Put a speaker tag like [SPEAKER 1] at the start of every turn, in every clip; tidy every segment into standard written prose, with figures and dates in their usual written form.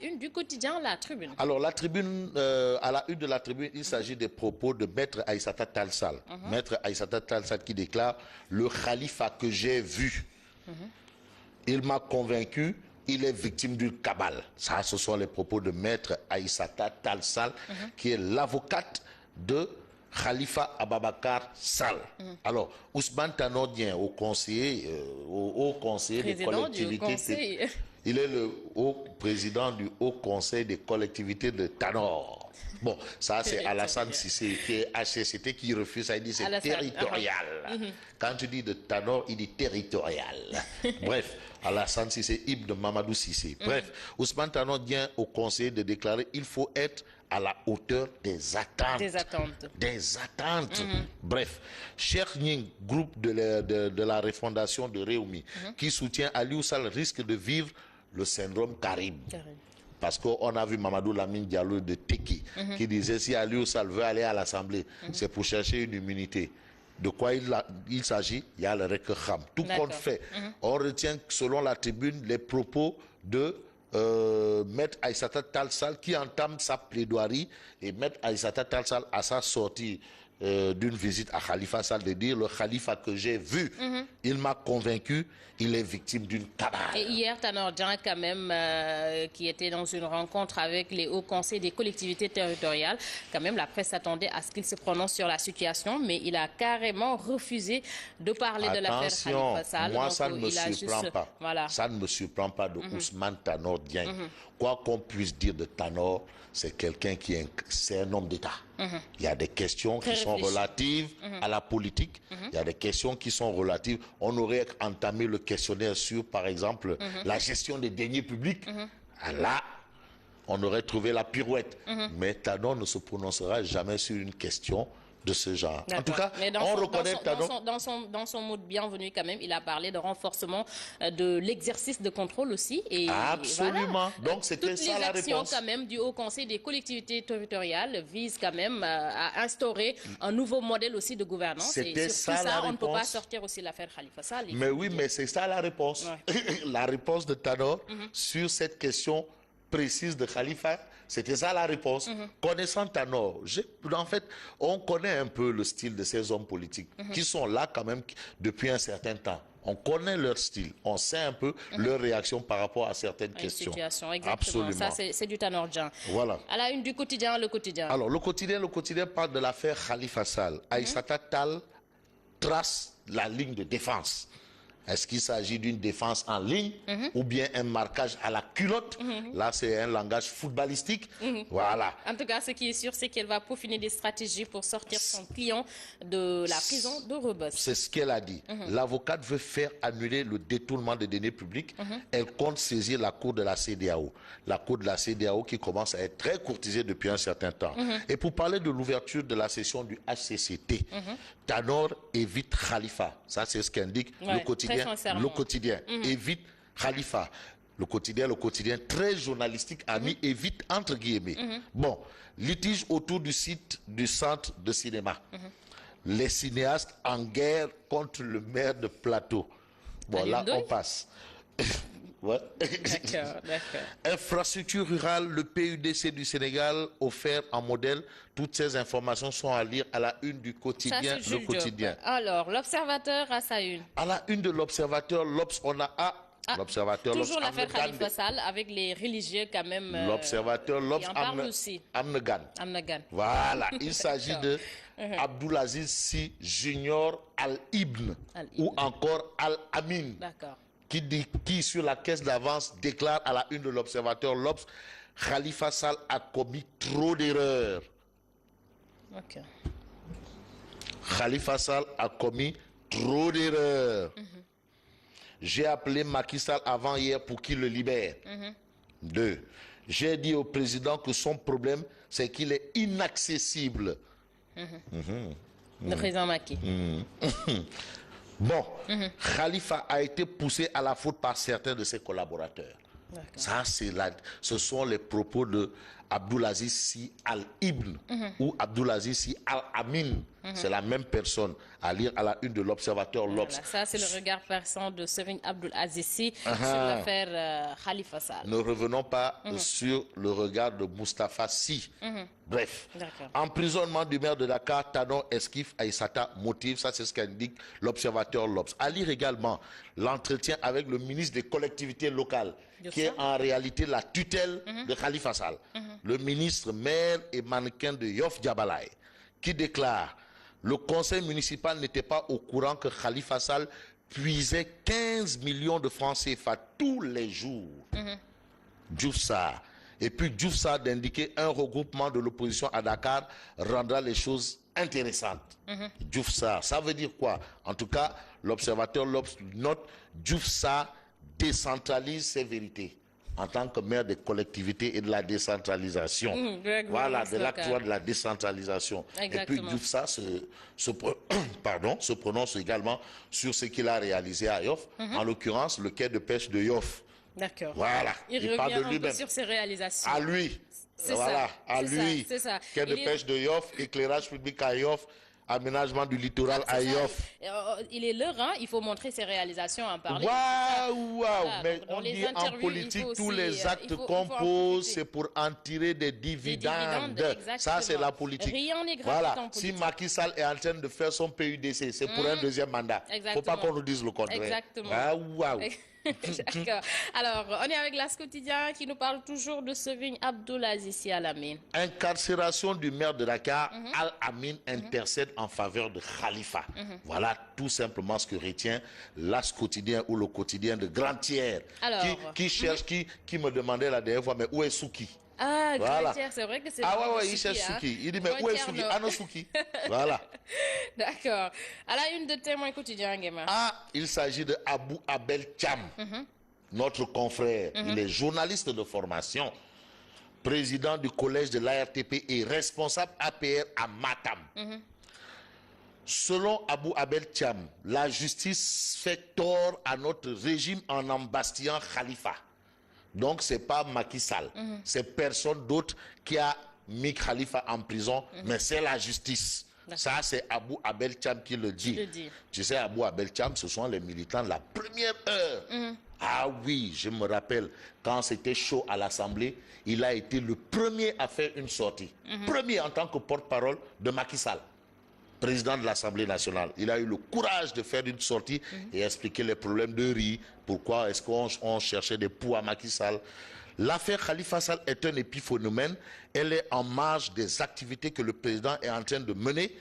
[SPEAKER 1] Une du quotidien La Tribune.
[SPEAKER 2] Alors, la Tribune, à la une de la Tribune, il s'agit des propos de Maître Aïssata Tall Sall. Maître Aïssata Tall Sall qui déclare « Le khalifa que j'ai vu, il m'a convaincu, il est victime d'une cabale ». Ça, ce sont les propos de Maître Aïssata Tall Sall, qui est l'avocate de Khalifa Ababakar Sall. Alors, Ousmane Tanor Dieng, au haut conseiller des collectivités. Il est le haut président du Haut Conseil des collectivités de Tanor. Bon, ça c'est Alassane Cissé qui est HCCT qui refuse ça, il dit c'est territorial. Quand tu dis de Tanor, il dit territorial. Bref, Alassane Cissé, Ibn Mamadou Cissé. Bref, Ousmane Tanor Dieng au conseil de déclarer il faut être à la hauteur des attentes. Des attentes. Bref, Cheikh Ning, groupe de la refondation de Réumi, qui soutient Aliou Sall risque de vivre le syndrome Karim. Parce qu'on a vu Mamadou Lamine Diallo de Teki qui disait si Aliou Sall veut aller à l'Assemblée, c'est pour chercher une immunité. De quoi il s'agit? Il y a le Rekham. Tout compte fait. On retient selon la Tribune les propos de Maître Aïssata Tall Sall qui entame sa plaidoirie, et Maître Aïssata Tall Sall à sa sortie d'une visite à Khalifa Sall de dire le khalifa que j'ai vu, il m'a convaincu, il est victime d'une cabale.
[SPEAKER 1] Et hier, Tanor Dieng, quand même, qui était dans une rencontre avec les hauts conseils des collectivités territoriales, quand même, la presse s'attendait à ce qu'il se prononce sur la situation, mais il a carrément refusé de parler de l'affaire Khalifa Sall.
[SPEAKER 2] Moi,
[SPEAKER 1] donc,
[SPEAKER 2] ça ne me surprend pas.
[SPEAKER 1] Voilà.
[SPEAKER 2] Ça ne me surprend pas de Ousmane Tanor Dieng. Quoi qu'on puisse dire de Tanor, c'est quelqu'un qui est un homme d'État. Il y a des questions qui sont relatives à la politique. Il y a des questions qui sont relatives. On aurait entamé le questionnaire sur, par exemple, la gestion des deniers publics. Là, on aurait trouvé la pirouette. Mais Tanor ne se prononcera jamais sur une question de ce genre. En tout cas, on reconnaît Tanor.
[SPEAKER 1] Dans son mot de bienvenue, quand même, il a parlé de renforcement de l'exercice de contrôle aussi. Et
[SPEAKER 2] absolument.
[SPEAKER 1] Voilà.
[SPEAKER 2] Donc, c'était ça la réponse.
[SPEAKER 1] Toutes les actions, quand même, du Haut Conseil des collectivités territoriales visent quand même à instaurer un nouveau modèle aussi de gouvernance.
[SPEAKER 2] C'était ça la réponse.
[SPEAKER 1] On ne peut pas sortir aussi l'affaire Khalifa Sall.
[SPEAKER 2] Mais oui, mais c'est ça la réponse. La réponse de Tanor sur cette question précise de Khalifa, c'était ça la réponse. Connaissant Tanor, en fait, on connaît un peu le style de ces hommes politiques qui sont là quand même depuis un certain temps. On connaît leur style, on sait un peu leur réaction par rapport à certaines questions.
[SPEAKER 1] Exactement.
[SPEAKER 2] Absolument.
[SPEAKER 1] Ça, c'est du Tanor Dieng.
[SPEAKER 2] Voilà.
[SPEAKER 1] À la une du quotidien, le quotidien.
[SPEAKER 2] Alors, le quotidien parle de l'affaire Khalifa Sall. Aïssata Tall trace la ligne de défense. Est-ce qu'il s'agit d'une défense en ligne ou bien un marquage à la culotte? Là, c'est un langage footballistique. Voilà.
[SPEAKER 1] En tout cas, ce qui est sûr, c'est qu'elle va peaufiner des stratégies pour sortir son client de la prison de Rebeuss.
[SPEAKER 2] C'est ce qu'elle a dit. L'avocate veut faire annuler le détournement des deniers publics. Elle compte saisir la cour de la CEDEAO. La cour de la CEDEAO qui commence à être très courtisée depuis un certain temps. Et pour parler de l'ouverture de la session du HCCT, Tanor évite Khalifa. Ça, c'est ce qu'indique le quotidien. Le quotidien évite Khalifa. Le quotidien très journalistique a mis évite entre guillemets. Bon, litige autour du site du centre de cinéma. Les cinéastes en guerre contre le maire de Plateau. Bon, là, on passe.
[SPEAKER 1] D'accord.
[SPEAKER 2] Infrastructure rurale, le PUDC du Sénégal offert en modèle. Toutes ces informations sont à lire à la une du quotidien, le quotidien.
[SPEAKER 1] Alors, l'Observateur à sa une.
[SPEAKER 2] À la une de l'Observateur, l'Obs, on a l'Observateur,
[SPEAKER 1] toujours l'affaire Khalifa Sall avec les religieux quand même.
[SPEAKER 2] L'Observateur, l'Obs, Amnegan. Voilà, il s'agit de Abdoulaziz Sy Junior Al-Ibn ou encore Al-Amin.
[SPEAKER 1] D'accord.
[SPEAKER 2] Qui sur la caisse d'avance déclare à la une de l'Observateur, l'Obs, Khalifa Sall a commis trop d'erreurs. Khalifa Sall a commis trop d'erreurs. J'ai appelé Macky Sall avant-hier pour qu'il le libère. 2. J'ai dit au président que son problème, c'est qu'il est inaccessible.
[SPEAKER 1] Le président Macky.
[SPEAKER 2] Bon, Khalifa a été poussé à la faute par certains de ses collaborateurs. Ça, ce sont les propos de Abdoulaziz Sy Al-Ibn ou Abdoulaziz Sy Al-Amin. C'est la même personne à lire à la une de l'Observateur l'Obs.
[SPEAKER 1] Voilà, ça, c'est le regard perçant de Serigne Abdoul Aziz sur l'affaire Khalifa Sall.
[SPEAKER 2] Ne revenons pas sur le regard de Moustapha Sy. Bref, emprisonnement du maire de Dakar, Tanor Esquif Aïssata, motive, ça c'est ce qu'indique l'Observateur l'Obs. À lire également l'entretien avec le ministre des collectivités locales, qui est en réalité la tutelle de Khalifa Sall. Le ministre maire et mannequin de Yoff Diabalaye, qui déclare: le conseil municipal n'était pas au courant que Khalifa Sall puisait 15 millions de francs CFA tous les jours. Diouf Sarr. Et puis Diouf Sarr d'indiquer un regroupement de l'opposition à Dakar rendra les choses intéressantes. Diouf Sarr, ça veut dire quoi? En tout cas, l'Observateur l'Obs note: Diouf Sarr décentralise ses vérités en tant que maire des collectivités et de la décentralisation. Voilà, de l'acte de la décentralisation.
[SPEAKER 1] Exactement.
[SPEAKER 2] Et puis Diouf Sarr se prononce également sur ce qu'il a réalisé à Yoff, en l'occurrence le quai de pêche de Yoff.
[SPEAKER 1] D'accord.
[SPEAKER 2] Voilà,
[SPEAKER 1] il
[SPEAKER 2] parle de
[SPEAKER 1] revient un peu
[SPEAKER 2] lui-même.
[SPEAKER 1] sur ses réalisations.
[SPEAKER 2] À lui. Voilà, à lui.
[SPEAKER 1] C'est ça.
[SPEAKER 2] Quai de pêche de Yoff, éclairage public à Yoff, aménagement du littoral à Yoff.
[SPEAKER 1] Il est l'heure, hein, il faut montrer ses réalisations, en parler.
[SPEAKER 2] Waouh. Mais
[SPEAKER 1] dans
[SPEAKER 2] on
[SPEAKER 1] les
[SPEAKER 2] dit en
[SPEAKER 1] interviews,
[SPEAKER 2] politique,
[SPEAKER 1] il faut
[SPEAKER 2] tous
[SPEAKER 1] aussi,
[SPEAKER 2] les actes
[SPEAKER 1] il faut
[SPEAKER 2] qu'on
[SPEAKER 1] en
[SPEAKER 2] pose,
[SPEAKER 1] profiter.
[SPEAKER 2] c'est pour en tirer des dividendes. Ça, c'est
[SPEAKER 1] exactement.
[SPEAKER 2] la politique.
[SPEAKER 1] Rien n'est gratuit
[SPEAKER 2] Voilà,
[SPEAKER 1] en politique.
[SPEAKER 2] si Macky Sall est en train de faire son PUDC, c'est pour un deuxième mandat. Il ne faut pas qu'on nous dise le contraire.
[SPEAKER 1] Exactement.
[SPEAKER 2] Waouh.
[SPEAKER 1] D'accord. Alors, on est avec l'As Quotidien qui nous parle toujours de Serigne Abdoul Aziz Sy Al Amine.
[SPEAKER 2] Incarcération du maire de Dakar, Al Amin intercède en faveur de Khalifa. Voilà tout simplement ce que retient l'As Quotidien ou le quotidien de Grand-Thiers. Qui cherche, qui me demandait la dernière fois, mais où est Souki?
[SPEAKER 1] Ah,
[SPEAKER 2] voilà.
[SPEAKER 1] Grand-Thiers, c'est vrai que c'est...
[SPEAKER 2] Ah ouais, il cherche Souki. Il dit, mais où est Souki? Ah non, Souki. Voilà.
[SPEAKER 1] D'accord. À la une de Témoin Quotidien, Nguema.
[SPEAKER 2] Ah, il s'agit de Abou Abel Thiam, notre confrère. Il est journaliste de formation, président du collège de l'ARTP et responsable APR à Matam. Selon Abou Abel Thiam, la justice fait tort à notre régime en embastillant Khalifa. Donc, ce n'est pas Macky Sall, c'est personne d'autre qui a mis Khalifa en prison, mais c'est la justice. Ça, c'est Abou Abel Thiam qui le dit. Tu sais, Abou Abel Thiam, ce sont les militants de la première heure. Ah oui, je me rappelle, quand c'était chaud à l'Assemblée, il a été le premier à faire une sortie. Premier en tant que porte-parole de Macky Sall, président de l'Assemblée nationale. Il a eu le courage de faire une sortie et expliquer les problèmes de riz, pourquoi est-ce qu'on cherchait des poux à Macky Sall. L'affaire Khalifa Sall est un épiphénomène. Elle est en marge des activités que le président est en train de mener.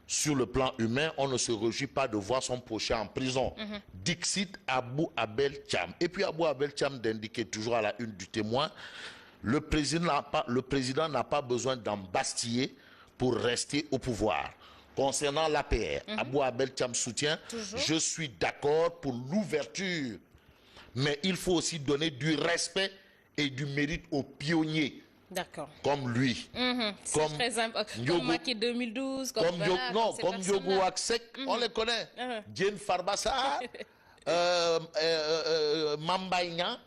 [SPEAKER 2] Sur le plan humain, on ne se réjouit pas de voir son prochain en prison. Dixit Abou Abel Thiam. Et puis Abou Abel Thiam d'indiquer toujours à la une du Témoin, le président n'a pas besoin d'embastiller pour rester au pouvoir. Concernant l'APR, Abou Abel Thiam soutient, je suis d'accord pour l'ouverture, mais il faut aussi donner du respect et du mérite aux pionniers.
[SPEAKER 1] D'accord.
[SPEAKER 2] Comme lui.
[SPEAKER 1] Comme Macky 2012. Comme
[SPEAKER 2] Yogo Aksek, on les connaît. Diène Farbassa, Mambaïna,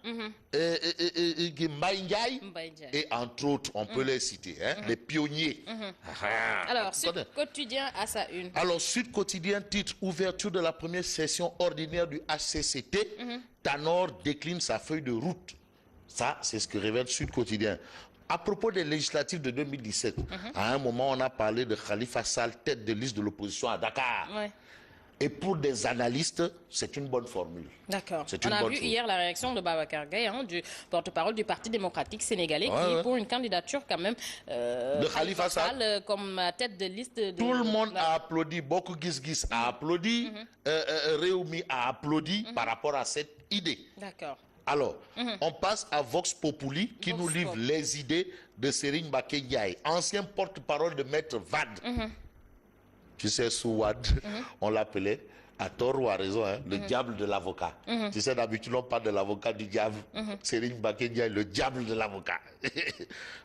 [SPEAKER 2] Mbaïngaï, et entre autres, on peut les citer, les pionniers.
[SPEAKER 1] Alors, Sud Quotidien à sa une.
[SPEAKER 2] Alors, Sud Quotidien titre ouverture de la première session ordinaire du HCCT. Tanor décline sa feuille de route. Ça, c'est ce que révèle Sud Quotidien. À propos des législatives de 2017, à un moment, on a parlé de Khalifa Sall, tête de liste de l'opposition à Dakar. Et pour des analystes, c'est une bonne formule.
[SPEAKER 1] D'accord. On a vu hier la réaction de Babacar Gaye, du porte-parole du Parti démocratique sénégalais, qui est pour une candidature quand même
[SPEAKER 2] de Khalifa Sall
[SPEAKER 1] comme tête de liste.
[SPEAKER 2] Tout le monde a applaudi, Boko Gis a applaudi, Réumi a applaudi par rapport à cette idée.
[SPEAKER 1] D'accord.
[SPEAKER 2] Alors, on passe à Vox Populi qui nous livre les idées de Serigne Mbacké Ndiaye, ancien porte-parole de Maître Wade. Tu sais, sous Wade, on l'appelait, à tort ou à raison, le diable de l'avocat. Tu sais, d'habitude, on parle de l'avocat du diable. Serigne Mbacké Ndiaye, le diable de l'avocat.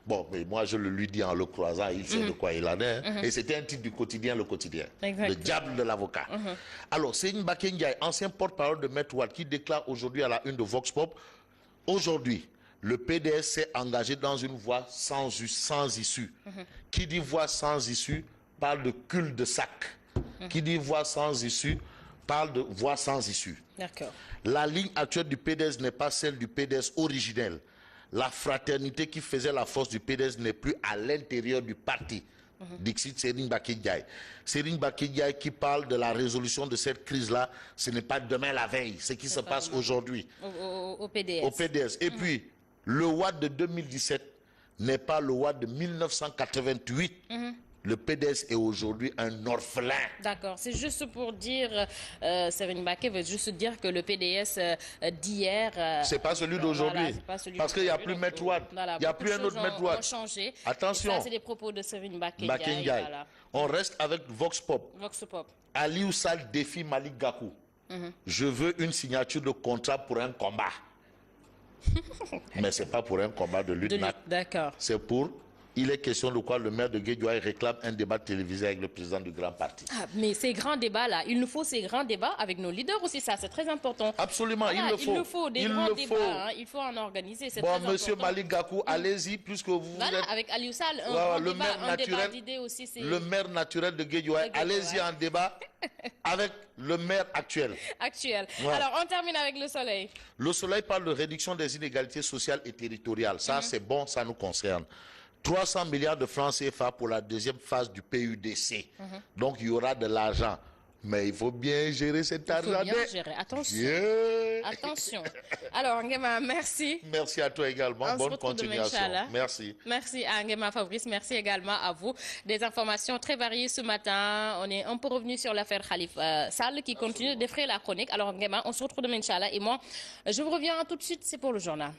[SPEAKER 2] Bon, mais moi, je le lui dis en le croisant, il sait de quoi il en est. Et c'était un titre du quotidien, Le Quotidien. Le diable de l'avocat. Alors, Serigne Mbacké Ndiaye, ancien porte-parole de Maître Wade, qui déclare aujourd'hui à la une de Vox Pop, aujourd'hui, le PDS s'est engagé dans une voie sans issue. Qui dit voie sans issue parle de cul-de-sac. Qui dit voie sans issue parle de voie sans issue.
[SPEAKER 1] D'accord.
[SPEAKER 2] La ligne actuelle du PDS n'est pas celle du PDS originel. La fraternité qui faisait la force du PDS n'est plus à l'intérieur du parti. Dixit Serigne Mbacké Ndiaye. Serigne Mbacké Ndiaye qui parle de la résolution de cette crise-là, ce n'est pas demain la veille, ce qui se passe aujourd'hui.
[SPEAKER 1] Au PDS.
[SPEAKER 2] Au PDS. Et puis, le Wade de 2017 n'est pas le Wade de 1988. Le PDS est aujourd'hui un orphelin.
[SPEAKER 1] D'accord, c'est juste pour dire, Serigne Mbacké veut juste dire que le PDS d'hier...
[SPEAKER 2] c'est pas celui d'aujourd'hui.
[SPEAKER 1] Voilà,
[SPEAKER 2] parce qu'il n'y a plus Maître Wade. Il n'y a plus un autre Maître Wade.
[SPEAKER 1] Changé.
[SPEAKER 2] Attention.
[SPEAKER 1] Et ça, c'est des propos de Serigne Mbacké Ndiaye. Voilà.
[SPEAKER 2] On reste avec Vox Pop.
[SPEAKER 1] Vox Pop.
[SPEAKER 2] Aliou Sall défie Malick Gakou. Je veux une signature de contrat pour un combat. Mais ce n'est pas pour un combat de lutte.
[SPEAKER 1] D'accord.
[SPEAKER 2] C'est pour... Il est question de quoi le maire de Guédiawaye réclame un débat télévisé avec le président du grand parti. Ah,
[SPEAKER 1] mais ces grands débats-là, il nous faut ces grands débats avec nos leaders aussi, ça c'est très important.
[SPEAKER 2] Absolument, voilà, il le faut.
[SPEAKER 1] Des grands débats, hein, il faut en organiser, c'est très important.
[SPEAKER 2] Monsieur Malick Gakou, allez-y, puisque vous
[SPEAKER 1] voilà,
[SPEAKER 2] êtes...
[SPEAKER 1] avec Aliou Sall, un débat d'idées aussi.
[SPEAKER 2] Le maire naturel de Guédiawaye, allez-y en débat avec le maire actuel.
[SPEAKER 1] Voilà. Alors, on termine avec Le Soleil.
[SPEAKER 2] Le Soleil parle de réduction des inégalités sociales et territoriales. Ça, c'est bon, ça nous concerne. 300 milliards de francs CFA pour la deuxième phase du PUDC. Donc, il y aura de l'argent. Mais il faut bien gérer cet argent.
[SPEAKER 1] Il faut bien gérer. Attention. Attention. Alors, Nguema, merci.
[SPEAKER 2] Merci à toi également. Bonne continuation. Merci.
[SPEAKER 1] Merci à Nguema Fabrice. Merci également à vous. Des informations très variées ce matin. On est un peu revenu sur l'affaire Khalifa Sall qui continue d'effrayer la chronique. Alors, Nguema, on se retrouve demain, Inch'Allah. Et moi, je vous reviens tout de suite. C'est pour le journal.